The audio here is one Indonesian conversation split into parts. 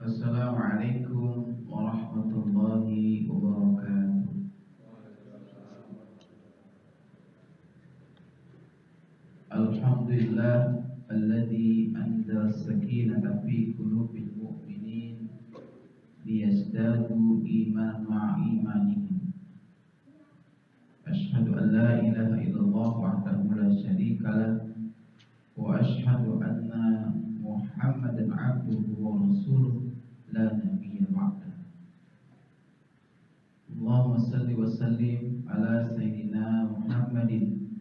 Assalamualaikum warahmatullahi wabarakatuh. Alhamdulillah alladzi anzala as-sakinata fi qulubil mu'minin liyazdadu imanan ma'a imanihim. Asyhadu an la ilaha illallah wahdahu la syarika lah wa asyhadu anna Muhammadan abduhu wa rasuluh la nabiyya ba'dah. Allahumma salli wa sallim ala sayyidina Muhammadin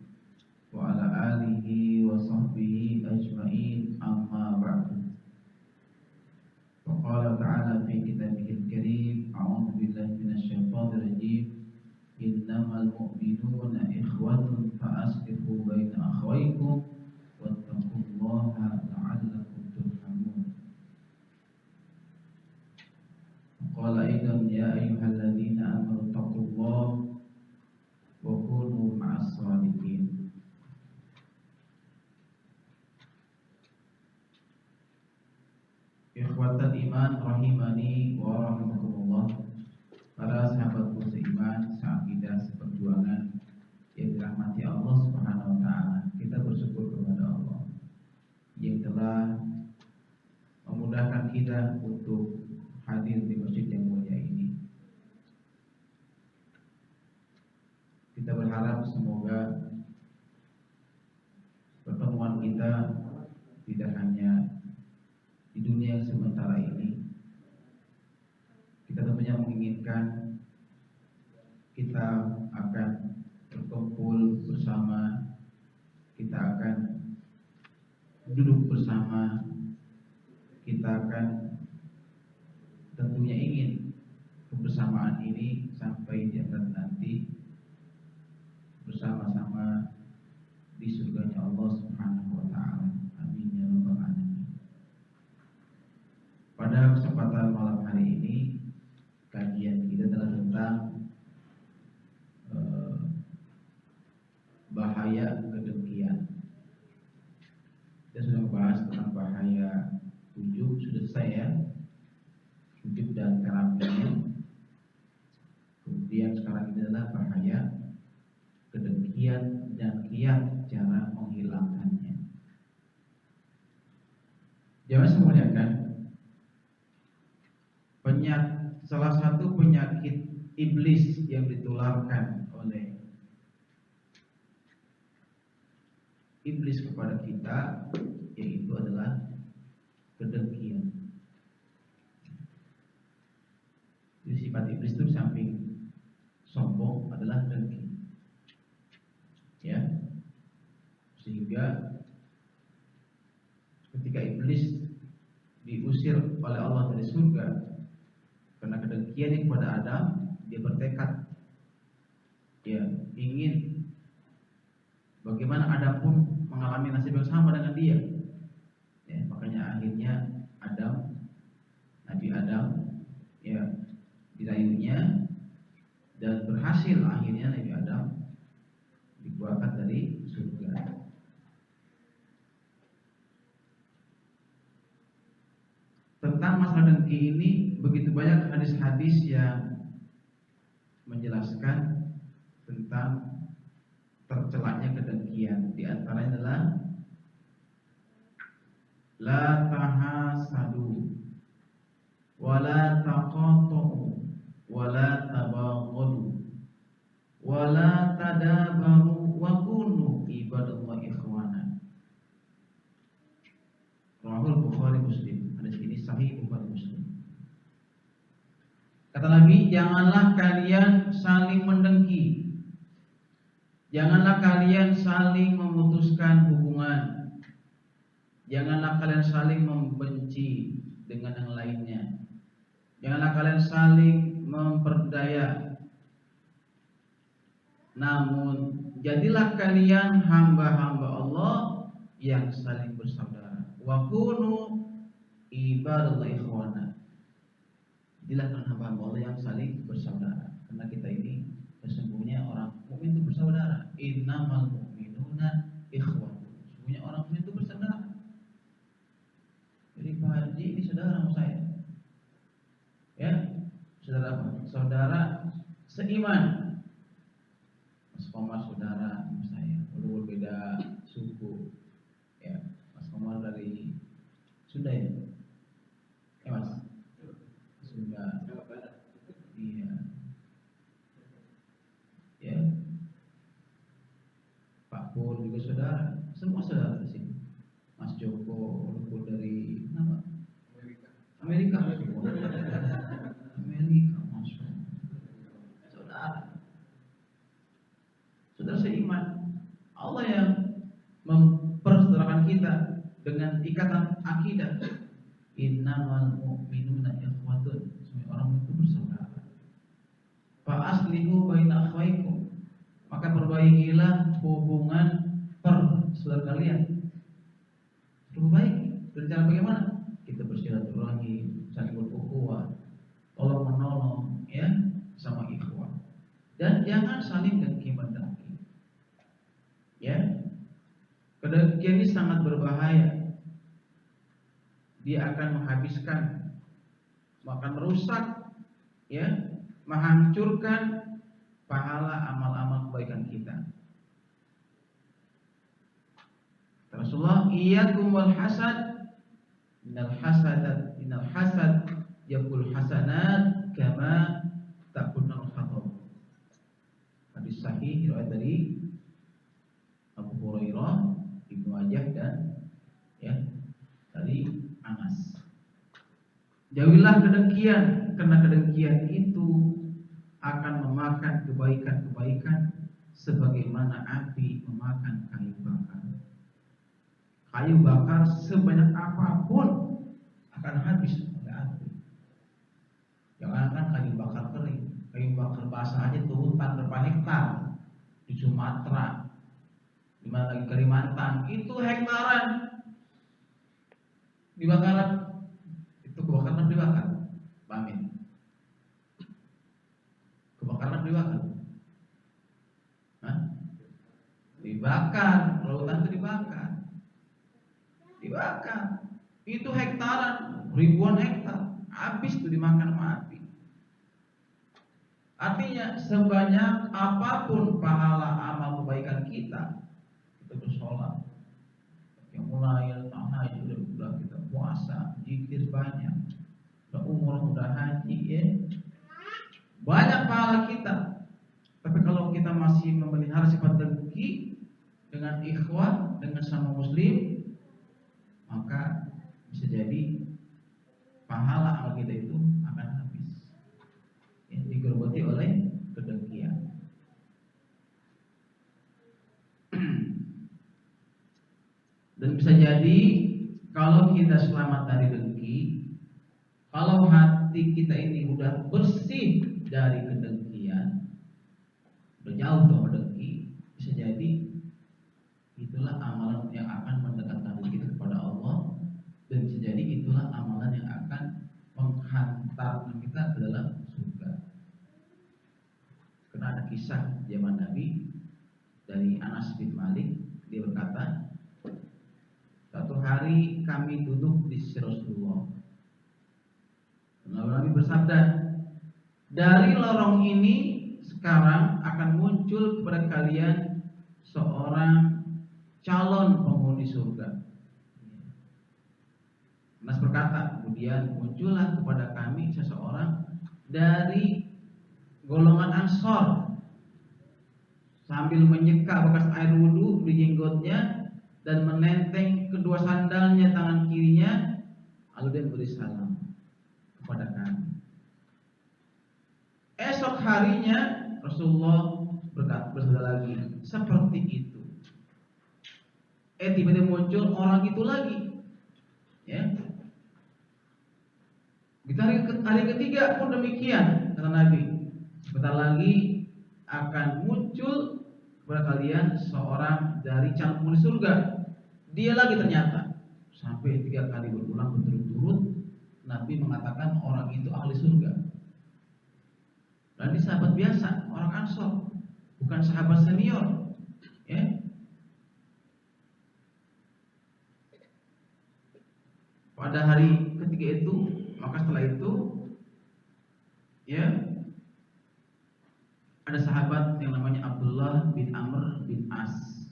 wa ala alihi wa sahbihi ajma'in, amma ba'du. Wa qala ta'ala fi kitabihil karim, a'udzu billahi minasy syaithanir rajim, innamal mu'minuna ikhwatun fa aslihu baina akhawaykum wattaqullaha la'allakum turhamun. Qala aidan ya ayyuhalladzina amanu taqullaha wa kunu ma'as shadiqin. Ikhwatal iman rahimani wa rahimakumullah. Para sahabatku seiman, seakidah, seperjuangan yang dirahmati Allah Subhanahu wa taala. Kita bersyukur kepada Allah yang telah memudahkan kita untuk hadir di masjid yang mulia ini. Kita berharap semoga pertemuan kita tidak hanya di dunia yang sementara ini. Kita tentunya menginginkan kita akan berkumpul bersama, kita akan duduk bersama, kita akan tentunya ingin kebersamaan ini sampai di akhirat nanti bersama-sama di surganya Allah Subhanahu wa taala. Amin ya rabbal alamin. Pada kesempatan malam hari ini kajian kita adalah tentang bahaya kedengkian. Kita sudah membahas tentang bahaya 7, sudah selesai ya, wujud dan terapinya. Kemudian sekarang ini adalah bahaya kedengkian dan kiat cara menghilangkannya. Jangan semuanya salah satu penyakit iblis yang ditularkan oleh iblis kepada kita yaitu adalah kedengkian. Jadi sifat iblis itu samping sombong adalah dengki, ya. Sehingga ketika iblis diusir oleh Allah dari surga karena kedengkiannya kepada Adam, dia bertekad, ya, ingin bagaimana Adam pun mengalami nasib yang sama dengan dia. Ya, makanya akhirnya Nabi Adam, ya, dirayunya dan berhasil akhirnya Nabi Adam dikeluarkan dari surga. Tentang masalah dengki ini begitu banyak hadis-hadis yang menjelaskan tentang tercelanya kedengkian. Di antaranya adalah la tahasadu wa la taqatu wa la tabaghadu wa la tadabaru wa kunu ibadallahi ikhwana. Rawahul Bukhari Muslim. Hadis ini sahih Bukhari Muslim. Kata Nabi, janganlah kalian saling mendengki, janganlah kalian saling memutuskan hubungan, janganlah kalian saling membenci dengan yang lainnya, janganlah kalian saling memperdaya. Namun jadilah kalian hamba-hamba Allah yang saling bersaudara. Wa kunu ibadallahi ikhwana. Jadilah kalian hamba-hamba Allah yang saling bersaudara. Karena kita ini sesungguhnya orang mukmin itu bersaudara. Innamal mu'minuna ikhwatun. Sesungguhnya orang mukmin itu bersaudara. Jadi Pak Haji ini saudara sama saya. saudara seiman. Mas Komar saudara saya, walaupun berbeda suku, ya. Mas Komar dari Sunda ya, Mas. Sunda. Iya. Ya. Pak Pur juga saudara, semua saudara di sini. Mas Joko walaupun dari apa? Amerika. Amerika, masuk. Saudara. Saudara seiman. Allah yang mempersaudarakan kita dengan ikatan akidah. Innamal mu'minuna ikhwatun. Semua orang itu bersaudara. Fa aslihu baina akhwaikum. Maka perbaikilah hubungan saudara kalian. Perbaiki. Dan cara bagaimana? Kita bersilaturahmi, saling berukhuwah, tolong menolong, ya, sama ikhwah. Dan jangan saling dengki-mendengki. Ya, kedengkian ini sangat berbahaya. Dia akan menghabiskan, akan merusak, ya, menghancurkan pahala amal-amal kebaikan kita. Rasulullah, iyyakum wal hasad, innal hasad yakul hasanat kama takunul khatab. Hadis sahih riwayat dari Abu Hurairah, Ibnu Majah dan ya dari Anas. Jauhilah kedengkian, karena kedengkian itu akan memakan kebaikan-kebaikan sebagaimana api memakan kayu bakar. Kayu bakar sebanyak apapun akan habis oleh api. Jangankan kayu bakar kering, kayu bakar basah aja tuh hutan berapa hektar di Sumatera, di mana lagi Kalimantan, itu hektaran dibakaran. Itu kebakaran dibakar, Amin. Kebakaran dibakar, dibakar, lautan itu dibakar. Itu hektaran, ribuan hektar, habis itu dimakan sama api. Artinya sebanyak apapun pahala amal kebaikan kita bersolat, yang mulai tahajud, udah kita puasa, zikir banyak, udah umroh, udah haji, ya, banyak pahala kita. Tapi kalau kita masih memelihara sifat dengki dengan ikhwah, dengan sama muslim, maka bisa jadi pahala amal kita itu akan habis, ya, digerogoti oleh kedengkian. Dan bisa jadi kalau kita selamat dari dengki, kalau hati kita ini udah bersih dari kedengkian, udah jauh dari dengki, bisa jadi itulah amalan yang akan mendekatkan diri kita kepada Allah, dan bisa jadi itulah amalan yang akan menghantarkan kita ke dalam surga. Karena ada kisah zaman Nabi dari Anas bin Malik, dia berkata, suatu hari kami duduk di sisi Rasulullah. Lalu Nabi bersabda, dari lorong ini sekarang akan muncul kepada kalian seorang calon penghuni surga. Anas berkata, kemudian muncullah kepada kami seseorang dari golongan Ansor sambil menyeka bekas air wudhu di jenggotnya dan menenteng kedua sandalnya tangan kirinya, lalu dia beri salam kepada kami. Esok harinya Rasulullah bersabda lagi seperti itu. Tiba-tiba muncul orang itu lagi, ya. Di hari ketiga pun demikian, kata Nabi. Sebentar lagi akan muncul kepada kalian seorang dari calon penghuni surga. Dia lagi ternyata. Sampai 3 kali berulang berturut-turut Nabi mengatakan orang itu ahli surga. Dan ini sahabat biasa, orang Ansor, bukan sahabat senior, ya. Pada hari ketiga itu, maka setelah itu, ya, ada sahabat yang namanya Abdullah bin Amr bin As.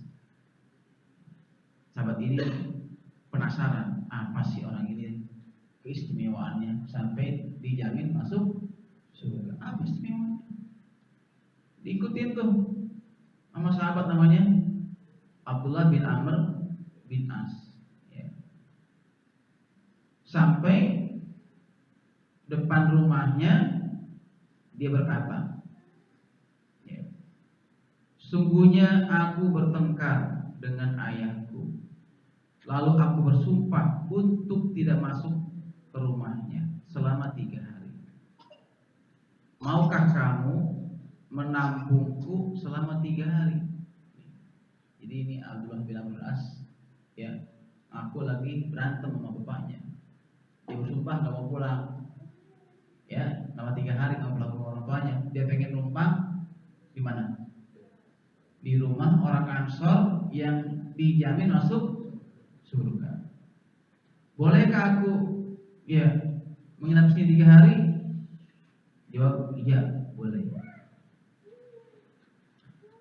Sahabat ini penasaran, apa sih orang ini keistimewaannya sampai dijamin masuk surga. Apa istimewanya? Diikutin tuh sama sahabat namanya Abdullah bin Amr bin As. Ya. Sampai depan rumahnya dia berkata, ya, sungguhnya aku bertengkar dengan ayahku, lalu aku bersumpah untuk tidak masuk ke rumahnya selama 3 hari. Maukah kamu menampungku selama 3 hari? Jadi ini Abdullah bin Amr bin As, ya, aku lagi berantem sama bapaknya. Dia bersumpah gak mau pulang, ya, selama 3 hari gak mau pulang ke orang tuanya. Dia pengen numpang di mana? Di rumah orang Ansor yang dijamin masuk surga. Bolehkah aku, ya, menginap sini 3 hari? Jawab, iya, boleh.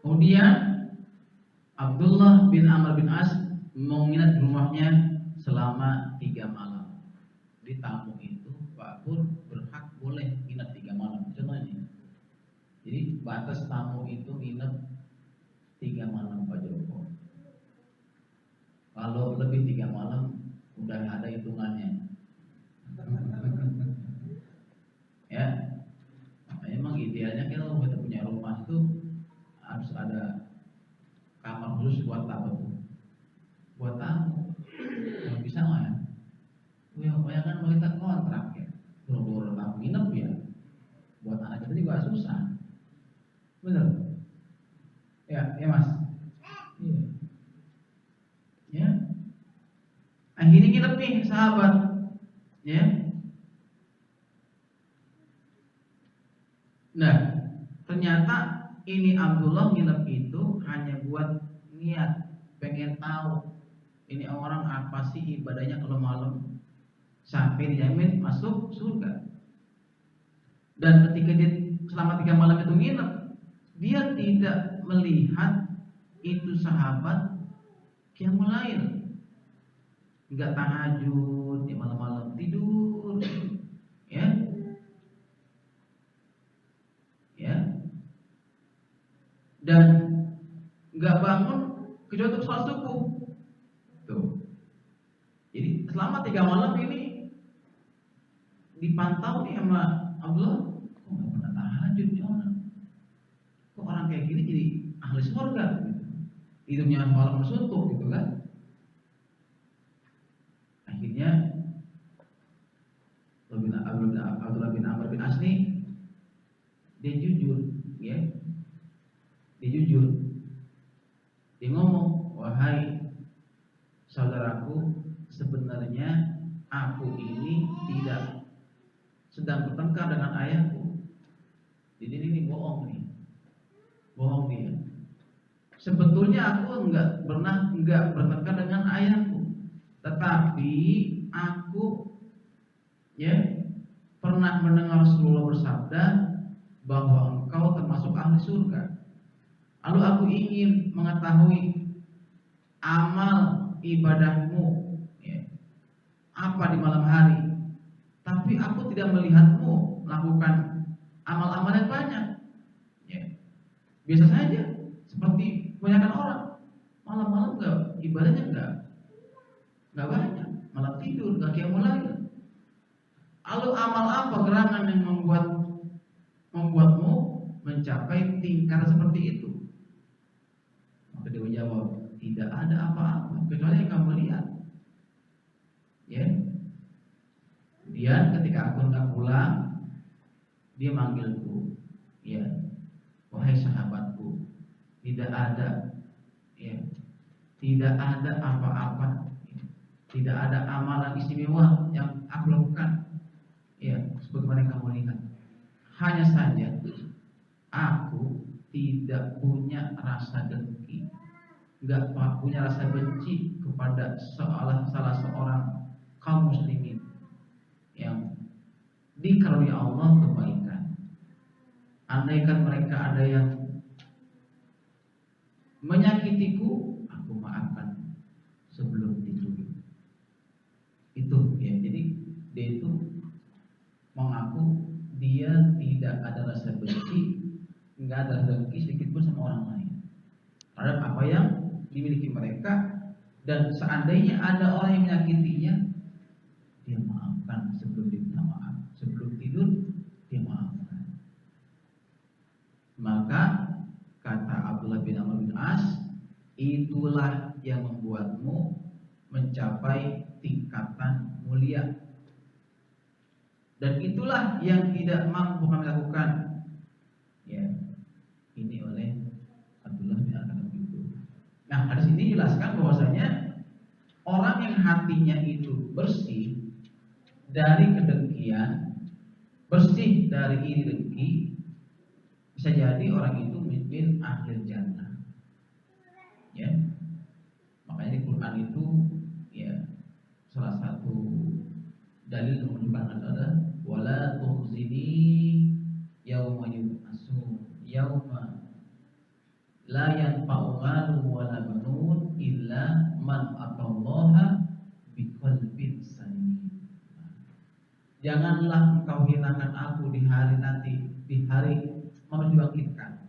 Kemudian Abdullah bin Amr bin As menginap di rumahnya selama 3 malam. Di tamu itu Pak Pur berhak boleh nginap 3 malam. Contohnya, jadi batas tamu itu nginap 3 malam Pak Joko. Kalau lebih 3 malam udah ada hitungannya. Ya, memang idealnya kalau kita punya rumah itu harus ada kamar khusus buat tamu, buat tamu. Kalau bisa mah ya, kebanyakan mau kita kontrak ya, buru-buru tamu nginep ya, buat anak kita juga susah, bener? Ya, ya Mas. Iya. Ya. Akhirnya nginep nih sahabat, ya. Nah, ternyata ini Abdullah nginep itu hanya buat niat, pengen tahu ini orang apa sih ibadahnya kalau malam sampai dijamin masuk surga. Dan ketika dia selama 3 malam itu nginep, dia tidak melihat itu sahabat qiyamul lail, nggak tahajud di malam-malam, tidur, ya, ya, dan nggak bangun kecuali untuk sholat subuh. Tuh. Jadi selama 3 malam ini dipantau nih sama Abdullah, kok nggak pernah tahajud nih orang, kok orang kayak gini jadi ahli surga, gitu. Hidupnya malam suntuk gitu kan. Akhirnya Abdullah bin Amr bin As nih, dia jujur, ya, dia jujur, dia ngomong, wahai saudaraku, sebenarnya aku ini tidak sedang bertengkar dengan ayahku. Jadi ini bohong nih, bohong dia. Sebetulnya aku enggak bertengkar dengan ayahku, tetapi aku, ya, pernah mendengar Rasulullah bersabda bahwa engkau termasuk ahli surga. Lalu aku ingin mengetahui amal ibadahmu, ya, apa di malam hari. Tapi aku tidak melihatmu melakukan amal-amal yang banyak, ya. Biasa saja, seperti kebanyakan orang, malam-malam ibadahnya nggak banyak, malah tidur, nggak qiyamul lail. Lalu amal apa gerangan yang membuatmu mencapai tingkat seperti itu? Maka dia menjawab, tidak ada apa-apa kecuali yang kamu lihat, ya. Kemudian ketika aku hendak pulang, dia manggilku, ya, wahai sahabatku, tidak ada, ya, tidak ada apa-apa, tidak ada amalan istimewa yang aku lakukan, ya, sebagaimana yang kamu lihat. Hanya saja aku tidak punya rasa dengki, nggak punya rasa benci kepada salah seorang kaum muslimin yang dikarunia Allah kebaikan. andaikan mereka ada yang menyakitiku, aku maafkan sebelum dituduh. Itu ya, jadi dia itu mengaku dia tidak ada rasa benci, nggak ada dengki sedikit pun sama orang lain terhadap apa yang dimiliki mereka, dan seandainya ada orang yang menyakitinya, dia maafkan sebelum diminta maaf, sebelum tidur dia maafkan. Maka kata Abdullah bin Amr bin As, itulah yang membuatmu mencapai tingkatan mulia, dan itulah yang tidak mampu kami lakukan. Ya, ini oleh Abdullah bin Amr itu. Nah, hadis ini jelaskan bahwasanya orang yang hatinya itu bersih dari kedengkian, bersih dari iri dengki, bisa jadi orang itu min ahlil jannah. Ya, makanya di Quran itu ya salah satu dalil yang menunjukkan adalah wala tukhzini yauma yub'atsun yauma la yanfa'u malun wala banun illa man atallaha biqalbin salim. Janganlah engkau hilangkan aku di hari nanti, di hari menuju bangkitkan,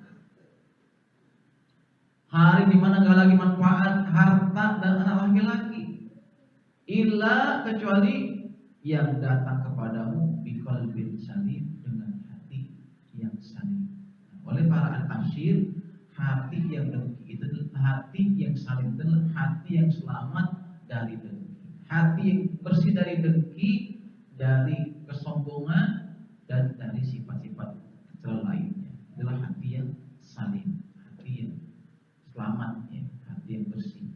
hari di mana enggak lagi manfaat harta dan anak laki-laki, illa kecuali yang datang kepadamu biqalbin salim, dengan hati yang salim. Oleh para al-tafsir, hati yang dengki itu adalah hati yang salim, itu adalah hati yang selamat dari dengki, hati yang bersih dari dengki, dari kesombongan dan dari sifat-sifat kecil lainnya. Itulah hati yang salim, hati yang selamat, ya, hati yang bersih.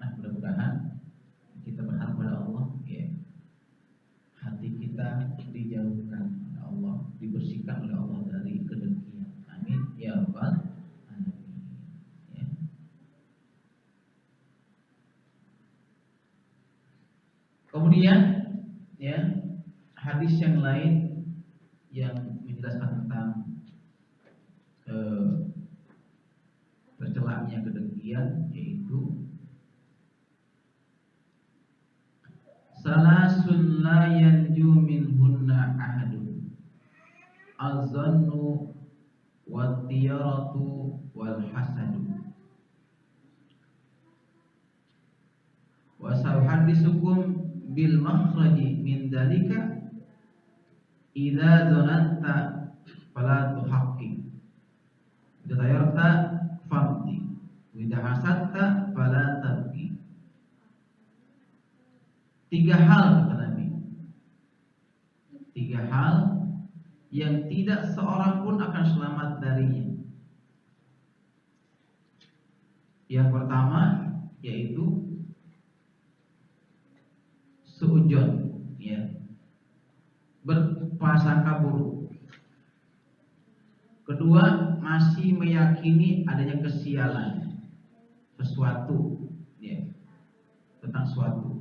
Nah, mudah-mudahan kita berharap pada Allah, ya, hati kita dijauhkan oleh Allah, dibersihkan oleh Allah dari kedengkian. Amin ya rabbal alamin. Ya. Kemudian ya, hadis yang lain yang menjelaskan tentang tercelanya kedengkian, yaitu salasun la yanju minhunna ahadun az-zannu wat-tiyaratu wal hasadu. Wa sa'uhadditsukum bil makhraji min dalika idza zananta fala tuhaqqiq, idza tayarta famdi, wa idza hasadta fala tabqi. Tiga hal kata Nabi, tiga hal yang tidak seorang pun akan selamat darinya. Yang pertama yaitu suudzon, ya, berprasangka buruk. Kedua, masih meyakini adanya kesialan sesuatu, ya, tentang suatu.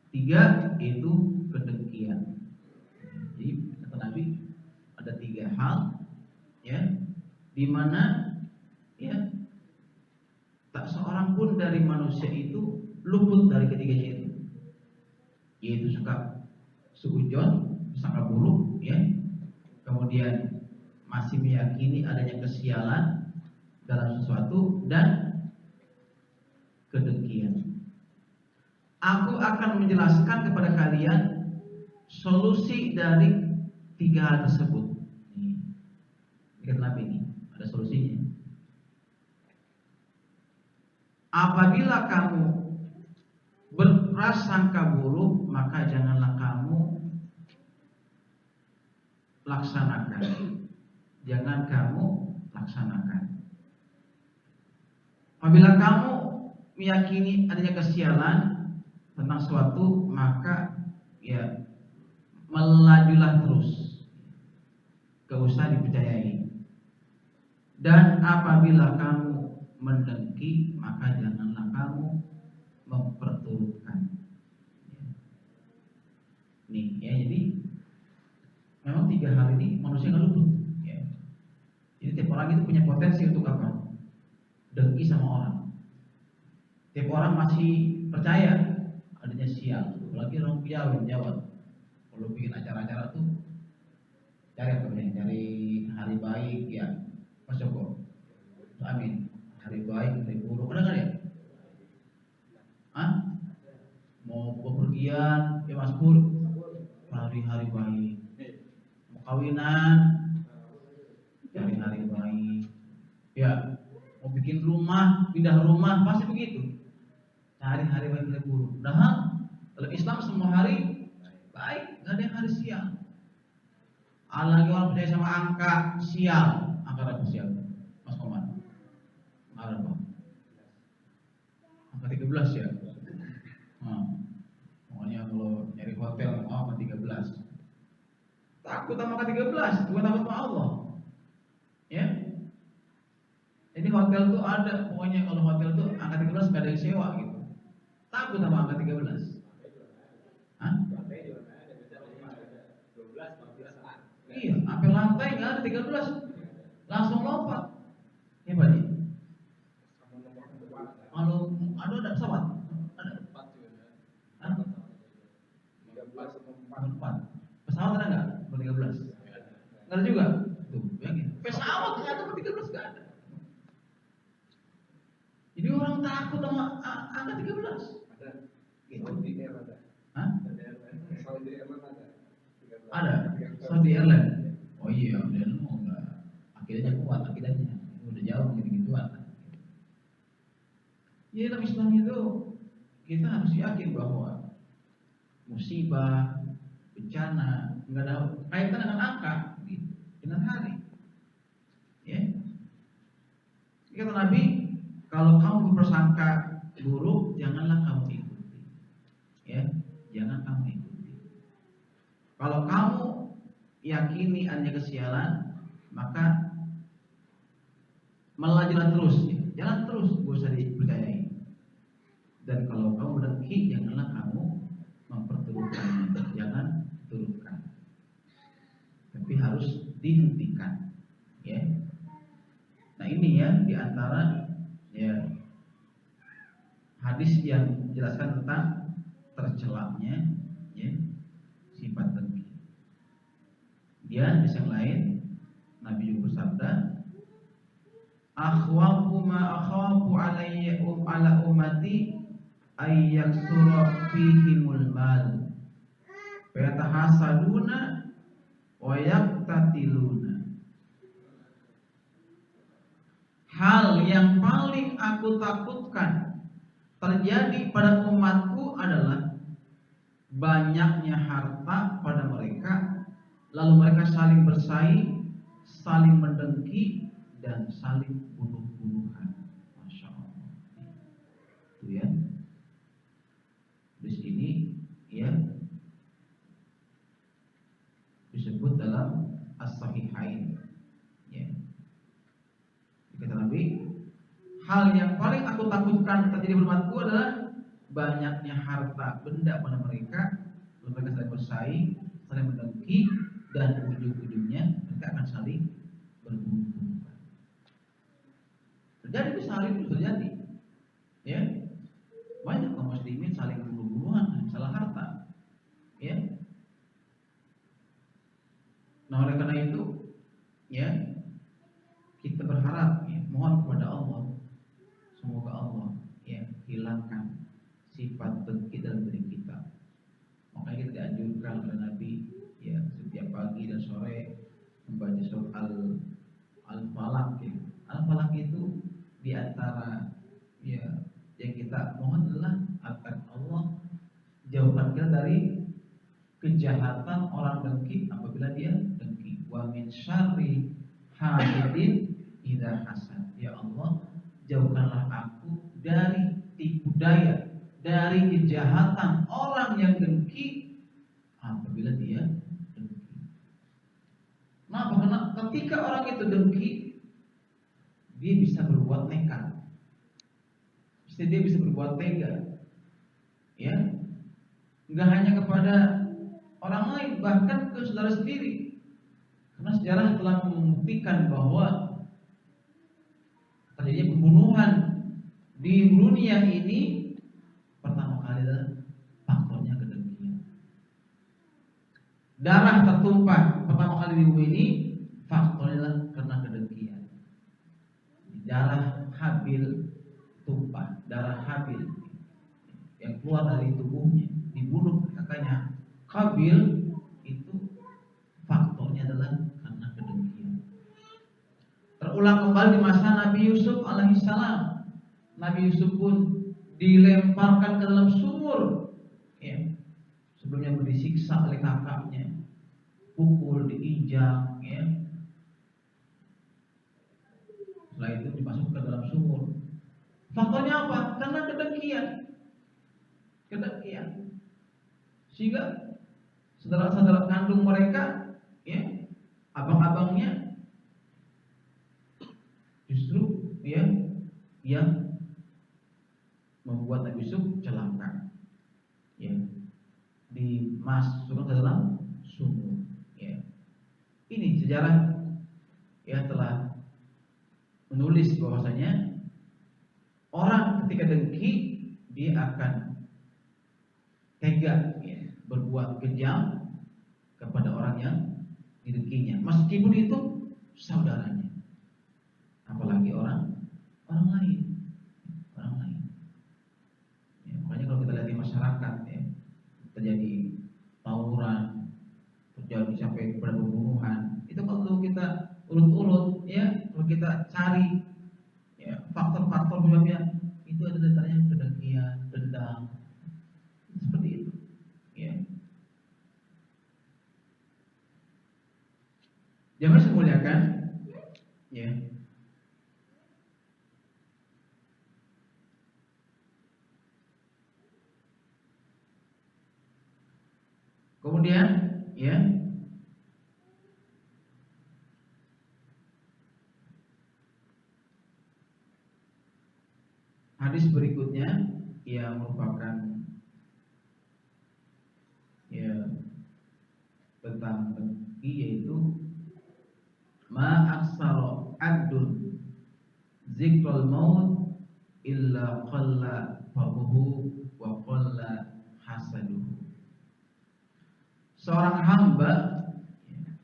Tiga, itu kedengkian. Jadi kata Nabi ada tiga hal, ya, di mana ya tak seorang pun dari manusia itu luput dari ketiganya itu, yaitu suka suudzon, sangka buruk, ya, kemudian masih meyakini adanya kesialan dalam sesuatu, dan kedengkian. Aku akan menjelaskan kepada kalian solusi dari tiga hal tersebut. Ini kata Nabi, ini ada solusinya. Apabila kamu berprasangka buruk, maka janganlah kamu laksanakan. Jangan kamu laksanakan. Apabila kamu meyakini adanya kesialan tentang suatu, maka ya melajulah terus, gak usah dipercayai. Dan apabila kamu mendengki, maka janganlah kamu memperturutkan. Nih ya, jadi memang tiga hal ini manusia nggak luput, ya. tiap orang itu punya potensi untuk apa? Dengki sama orang. Tiap orang masih percaya adanya sial. Apalagi orang Jawa. Kalau bikin acara-acara tuh cari apa nih? Cari hari baik ya, Mas Joko. Amin. Hari baik, hari buruk. Ada nggak ya? Hah? Mau bepergian, ya Mas Pur. Hari-hari baik. Mau kawinan, cari hari baik. Ya, mau bikin rumah, pindah rumah, pasti begitu. Cari hari baik, hari buruk. Padahal dalam Islam semua hari baik, nggak ada yang hari sial. Lagi orang percaya sama angka sial. Angka berapa sial? Mas Koman? Berapa? Angka 13 ya. Pokoknya kalau nyari hotel mau angka 13. Takut sama angka 13, bukan takut sama Allah. Ya. Jadi hotel tuh ada, pokoknya kalau hotel tuh angka 13 nggak ada yang sewa gitu. Takut sama angka 13. Hah? Iya, sampai lantai nggak ada 13, langsung lompat. Ya Pak Di. Kalau ada pesawat, ada 4. Pesawat ada nggak? 13. Nggak ada juga. Tuh, bayangin. Pesawat ternyata 13 nggak ada. Jadi orang takut sama angka 13. Ada. Gitu. Ada. Hah? Saudi Airlines ada. Ada. Saudi Airlines. Oh iya, udah enggak. Akidahnya kuat, akidahnya. Udah jauh gitu-gituan. Ya dalam Islam itu kita harus yakin bahwa musibah, bencana nggak ada kaitan dengan angka, dengan hari. Ya. Kata Nabi, kalau kamu berprasangka buruk, janganlah kamu ikuti. Ya, jangan kamu ikuti. Kalau kamu yakini adanya kesialan, maka malah jalan terus, ya. Jalan terus, gak usah dipercayai. Dan kalau kamu berdengki, janganlah kamu memperturutkannya, jangan turutkan. Tapi harus dihentikan, ya. Nah ini ya diantara ya hadis yang menjelaskan tentang tercelaknya ya sifat dengki. Dia di yang lain Nabi juga bersabda, akhwafu ma akhafu alayya ala ummati ayyak sura fihimul mal fa yatahasaduna wa yaqtatiluna. Hal yang paling aku takutkan terjadi pada umatku adalah banyaknya harta pada mereka, lalu mereka saling bersaing, saling mendengki, dan saling bunuh-bunuhan. Masya Allah. Itu ya. Di sini ya disebut dalam As-Sahihain. Ya. Kata Nabi, hal yang paling aku takutkan terjadi pada umatku adalah banyaknya harta benda pada mereka, lalu mereka saling bersaing, saling mendengki, dan ujung-ujungnya mereka akan saling berbunuh-bunuhan. Terjadi bisa hari itu terjadi, ya banyak kaum muslimin saling bunuh-bunuhan masalah harta, ya. Nah oleh karena itu, ya kita berharap, ya, mohon kepada Allah, semoga Allah ya hilangkan sifat dengki dalam diri kita. Makanya kita dianjurkan oleh Nabi ya setiap pagi dan sore membaca surat Al-Falaq. Ya. Al-Falaq itu diantara ya yang kita mohon adalah agar Allah jauhkan kita dari kejahatan orang dengki apabila dia dengki. Wa min syarri hasidin idza hasad. Ya Allah, jauhkanlah aku dari tipu daya, dari kejahatan orang yang dengki apabila dia dengki. Kenapa? Karena ketika orang itu dengki, dia bisa berbuat nekat. Dia bisa berbuat tega. Ya. Enggak hanya kepada orang lain, bahkan ke saudara sendiri. Karena sejarah telah membuktikan bahwa terjadinya pembunuhan di dunia ini, pertama kali adalah faktornya kedengkian. Darah tertumpah pertama kali di bumi ini, faktornya adalah karena kedengkian. Darah Habil tumpah, darah Habil yang keluar dari tubuhnya dibunuh kakaknya Habil, itu faktornya adalah karena kedengkian. Terulang kembali di masa Nabi Yusuf alaihissalam. Nabi Yusuf pun dilemparkan ke dalam sumur, ya. Sebelumnya disiksa oleh kakaknya, pukul, diinjak, ya. Setelah itu dimasukkan ke dalam sumur. Faktornya apa? Karena kedengkian. Kedengkian. Sehingga saudara-saudara kandung mereka, ya, abang-abangnya, justru dia yang membuat Nabi Yusuf celaka, ya, dimasukkan ke dalam sumur, ya. Ini sejarah, ya, telah menulis bahwasanya orang ketika dengki dia akan tega, ya, berbuat kejam kepada orang yang didengkinya, meskipun itu saudaranya, apalagi orang lain. Ya, makanya kalau kita lihat di masyarakat, ya, terjadi tawuran, terjadi sampai kepada pembunuhan, itu kalau kita urut-urut, ya, kalau kita cari, ya, faktor-faktor penyebabnya, itu ada datanya kedengkian, dendam, seperti itu, ya. Jamaah saya muliakan, ya. Kemudian, ya, hadis berikutnya yang merupakan, ya, tentang dengki, yaitu ma aksara abdun zikrul maut illa qalla fabuhu wa qalla hasaduhu. Seorang hamba, ya,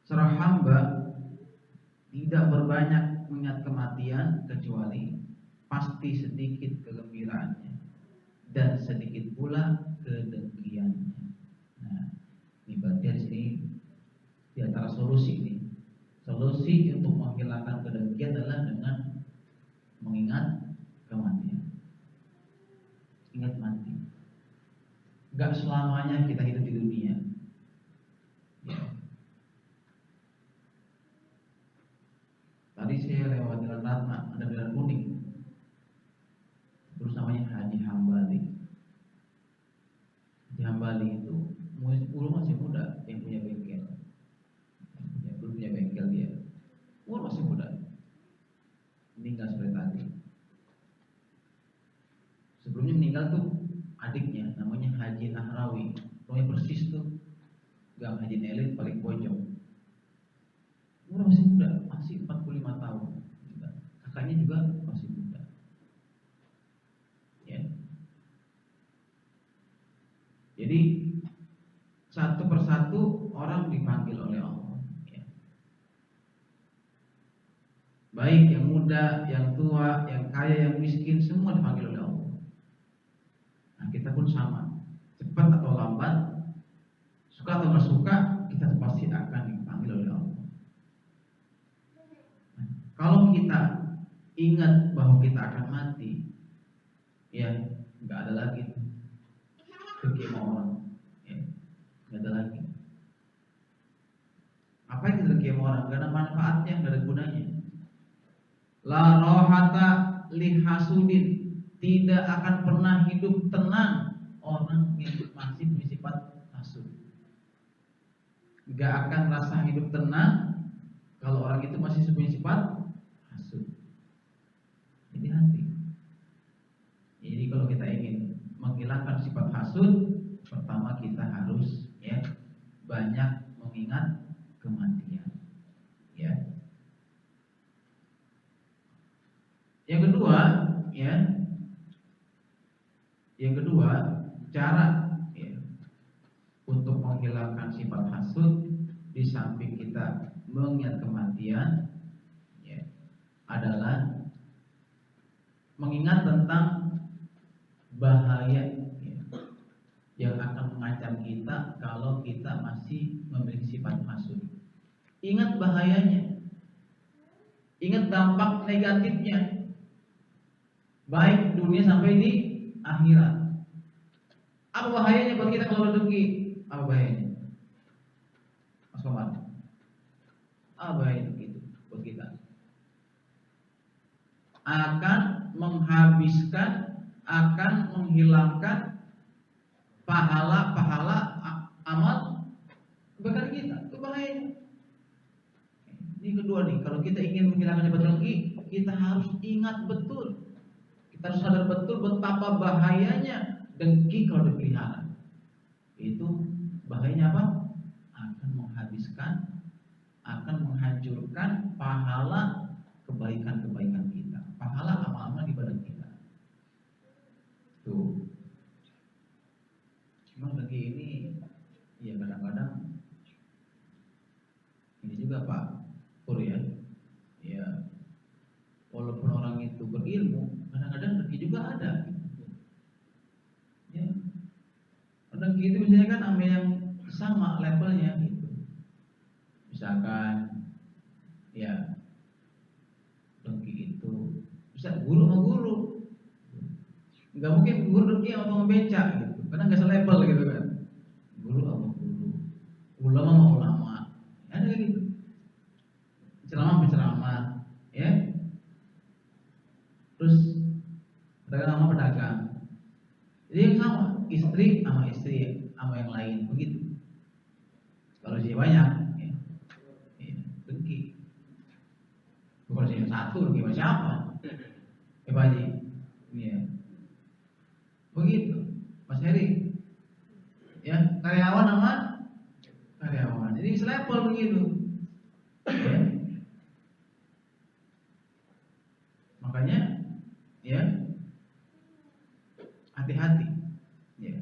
seorang hamba tidak berbanyak mengingat kematian kecuali pasti sedikit kegembiraannya dan sedikit pula kedengkiannya. Nah, ini berarti di sini di antara solusi ini. Solusi untuk menghilangkan kedengkian adalah dengan mengingat kematian. Ingat mati. Gak selamanya kita hidup di dunia, ya. Tadi saya lewat Jalan Ratna, ada jalan kuning, terus namanya Haji Hambali. Haji Hambali itu masih muda, yang punya bengkel, ya, belum punya bengkel dia. Masih muda, meninggal sore tadi. Sebelumnya meninggal tuh adiknya, namanya Haji Nahrawi. Rumahnya persis tuh Gang Haji Nelin paling pojok. Masih muda, masih 45 tahun. Kakaknya juga masih muda, ya. Jadi satu persatu orang dipanggil oleh Allah, ya. Baik yang muda, yang tua, yang kaya, yang miskin, semua dipanggil oleh Allah. Nah, kita pun sama, cepat atau lambat, suka atau nggak suka, kita pasti akan dipanggil oleh Allah. Nah, kalau kita ingat bahwa kita akan mati, ya, nggak ada lagi dengki orang, ya, nggak ada lagi. Apa yang dengki orang? Nggak ada manfaatnya, nggak ada gunanya. La rohata lihasudin, tidak akan pernah hidup tenang orang yang masih bersifat hasud. Gak akan rasa hidup tenang kalau orang itu masih bersifat hasud. Jadi hati. Jadi kalau kita ingin menghilangkan sifat hasud, pertama kita harus, ya, banyak mengingat kematian. kedua, cara ya, untuk menghilangkan sifat hasud di samping kita mengingat kematian ya, adalah mengingat tentang bahaya ya, yang akan mengancam kita kalau kita masih memiliki sifat hasud. Ingat bahayanya, ingat dampak negatifnya, baik dunia sampai di akhirat. Apa bahayanya buat kita kalau dengki? Apa bahayanya? Mas Komar, apa bahayanya itu buat kita? Akan menghabiskan, akan menghilangkan pahala-pahala amal kebaikan kita. Itu bahayanya. Ini kedua nih, kalau kita ingin menghilangkan sifat dengki, kita harus ingat betul. Kita harus sadar betul betapa bahayanya dengki kalau dipelihara. Itu bahayanya apa? Akan menghabiskan, akan menghancurkan pahala kebaikan-kebaikan kita, pahala amal-amal ibadah kita. Tuh. Cuma dengki ini, ya kadang-kadang ini juga Pak Pur ya, ya walaupun orang itu berilmu, kadang-kadang dengki juga ada. Ya, dengki itu biasanya kan sama yang sama levelnya gitu. Misalkan, ya dengki itu bisa guru sama guru, nggak mungkin guru dengki sama tukang beca gitu, karena nggak selevel gitu kan. Guru sama guru, ulama sama ulama, ada kayak gitu. Penceramah, ya. Terus pedagang sama pedagang. Jadi yang sama, istri sama yang lain begitu. Kalau sih banyak, ya, dengki. Bukan sih satu, dengki sama siapa? Pak Haji, ya. Begitu, Mas Heri. Ya, karyawan sama karyawan. Jadi selevel begitu. Ya. Makanya, ya, hati-hati. Ya.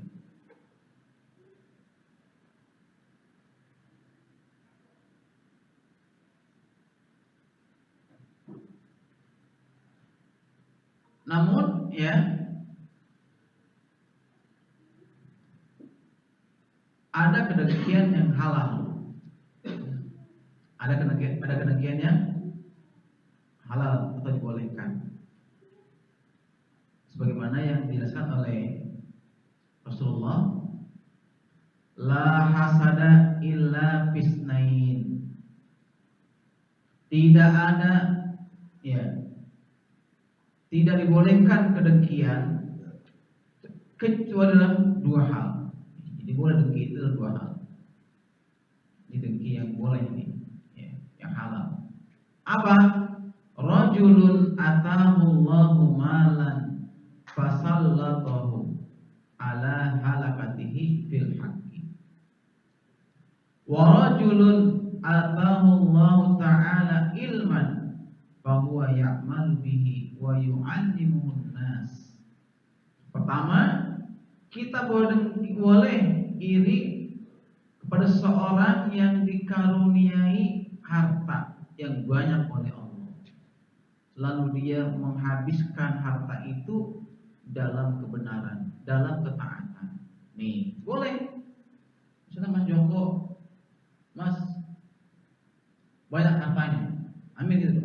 Namun, ya, ada kedengkian yang halal. Ada kedengkian yang halal atau dibolehkan. Sebagaimana yang dijelaskan oleh Rasulullah, la hasada illa fisnain. Tidak ada, ya, tidak dibolehkan kedengkian kecuali dalam dua hal. Jadi boleh dengki itu dalam dua hal. Ini dengki yang boleh nih, ya, yang halal. Apa? Rajulun atahullahu malan fasallatahu ala halakatihi fil haqqi. Wa rajulun atahullahu ta'ala ilman fahuwa ya'mal bihi wa yu'allimuhun nas. Pertama, kita boleh iri kepada seorang yang dikaruniai harta yang banyak oleh Allah, lalu dia menghabiskan harta itu dalam kebenaran, dalam ketaatan. Nih, boleh. Misalnya Mas Joko, Mas banyak hartanya, amin gitu.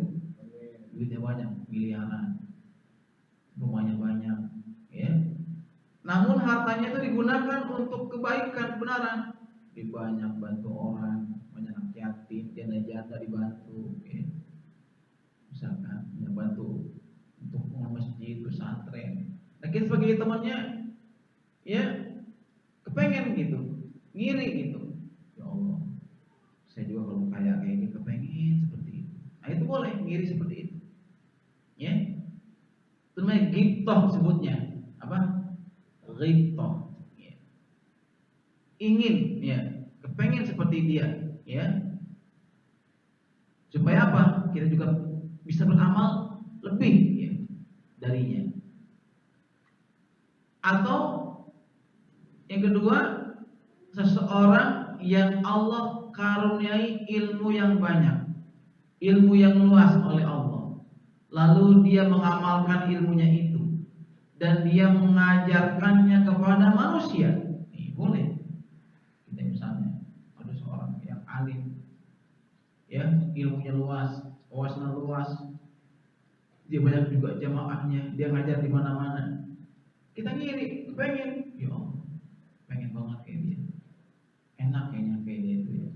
Duitnya banyak, miliaran, rumahnya banyak, ya. Namun hartanya itu digunakan untuk kebaikan, kebenaran. Banyak bantu orang, banyak anak yatim, janda-janda dibantu, ya. Misalkan bantu untuk masjid, pesantren. Nah, kita sebagai temannya, ya, kepengen gitu, ngiri gitu. Ya Allah, saya juga kalau kaya kayak ini kepengen seperti itu. Nah, itu boleh ngiri seperti itu, ya. Itu namanya ghibthah sebutnya. Apa? Ghibthah. Ya. Ingin, ya, kepengen seperti dia, ya. Supaya apa? Kita juga bisa beramal lebih, ya, darinya. Atau Yang kedua, seseorang yang Allah karuniai ilmu yang banyak, ilmu yang luas oleh Allah, lalu dia mengamalkan ilmunya itu dan dia mengajarkannya kepada manusia. Ini boleh. Kita misalnya ada seorang yang alim, ya, ilmunya luas, wawasannya luas, dia banyak juga jamaahnya, dia ngajar di mana-mana. Kita ngiri, pengen, ya Allah, pengen banget kayak dia. Enak kayaknya kayak dia itu ya.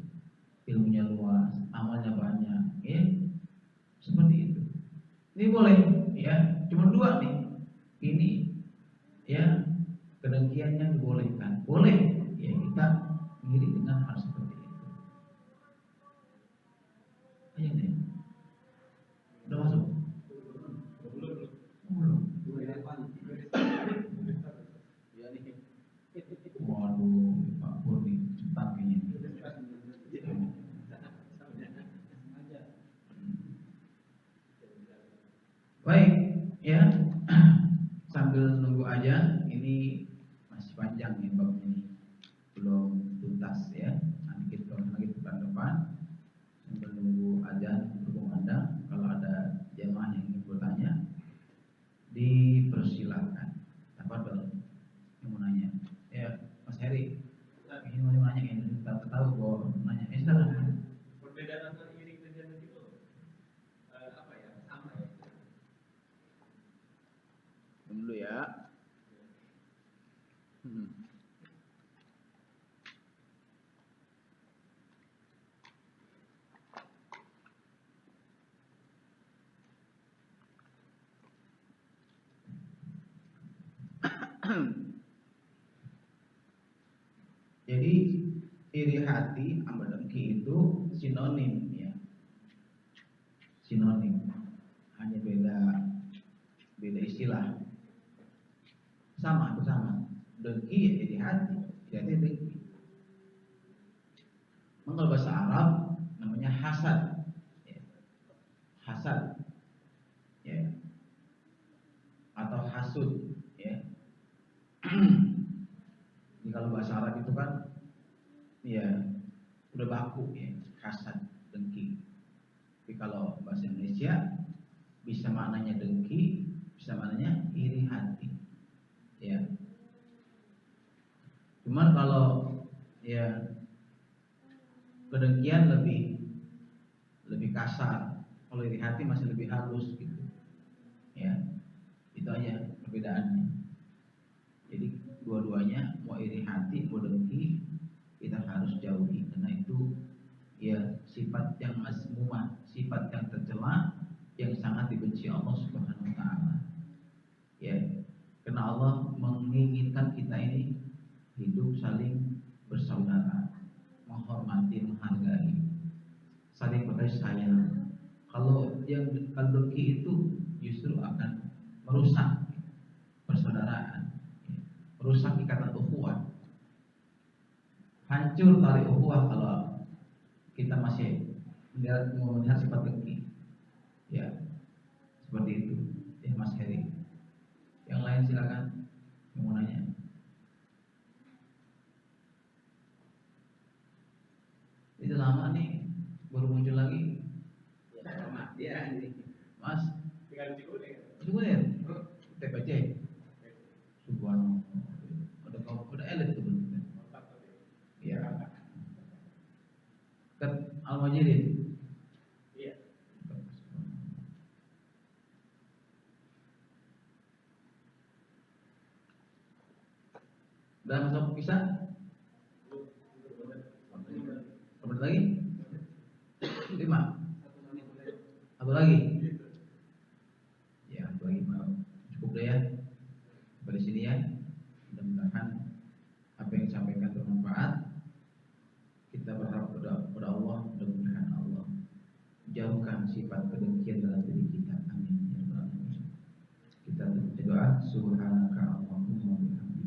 Ilmunya luas, amalnya banyak, ya. Seperti itu. Ini boleh, ya. Cuma dua nih. Ini, ya, kedengkiannya dibolehkan. Boleh, ya, kita ngiri dengan hal seperti itu. Ayo nih. Udah masuk? Belum. Waduh, Pak Pur nih, cepat kayaknya. Baik, ya. Sambil nunggu aja, ini masih panjang nih bab ini, belum tuntas ya. Nanti kita lagi bulan depan. Sambil nunggu aja berkumandang, kalau ada jemaah yang ingin bertanya, dipersilakan. Apa dong yang mau nanya? Ya, Mas Heri, ini mau nanya ini, tahu bahwa nanya. Silakan. Perbedaan antara iring dan jamak itu apa ya? Sama ya? Dulu ya. Jadi iri hati sama dengki itu sinonim ya. Sinonim. Hanya beda istilah. Sama. Dengki ya iri hati, iri dengki. Kalau bahasa Arab namanya hasad. Ya. Hasad. Ya. Atau hasud, ya. Jadi kalau bahasa Arab itu kan ya udah baku ya, hasad, dengki. Tapi kalau bahasa Indonesia bisa maknanya dengki, bisa maknanya iri hati. Ya. Cuman kalau ya kedengkian lebih kasar, kalau iri hati masih lebih halus gitu. Ya. Itu aja perbedaannya. Jadi dua-duanya, mau iri hati, mau dengki, kita harus jauhi karena itu ya sifat yang mazmumah, sifat yang tercela, yang sangat dibenci Allah Subhanahu wa taala. Ya, karena Allah menginginkan kita ini hidup saling bersaudara, menghormati, menghargai, saling berkasih sayang. Kalau dengki itu justru akan merusak persaudaraan, merusak ikatan ukhuwah, hancur tali ukhuwah kalau kita masih melihat sifat dengki. Ya, seperti itu. Ya, Mas Heri. Yang lain silakan yang mau nanya. Itu lama nih, baru muncul lagi. Ya, ini. Mas. Tinggal dikulik. Dikulik. TPC. Subhanallah. Udah elit tuh bener. Iya. Kan Al-Majid. Iya. Udah masuk bisa? Berapa lagi? 5. Satu lagi. Ya, satu lagi mau cukup deh ya. Sampai sini ya. Mudah-mudahan apa yang disampaikan bermanfaat. Kita berharap kepada Allah, mudah-mudahan Allah jauhkan sifat kedengkian dalam diri kita. Amin. Ya Rabbal alamin. Kita berdoa, subhanaka Allahumma wa bihamdika